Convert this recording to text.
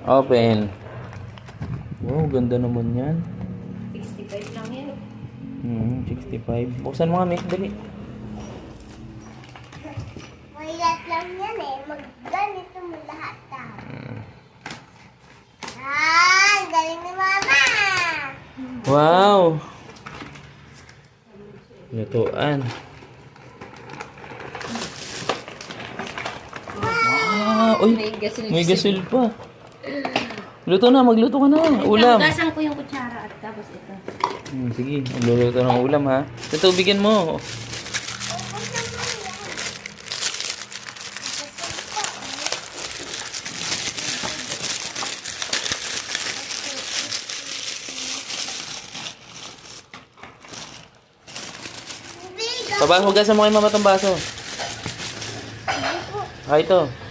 Open. Wow, ganda naman yan. 65 lang yan. 65. Buksan mo nga, Miss. Dali. Mahilat lang yan eh. Magganito mo lahat galing ni Mama! Wow! Lutuan. Wow! Uy, may gasul pa. Luto na, magluto ka na. Ulam. Gasan ko yung kutsara at tapos ito. Sige, magluluto ng ulam ha. Tutubigan mo. Hugasan mo kay mama itong baso. Ah, ito.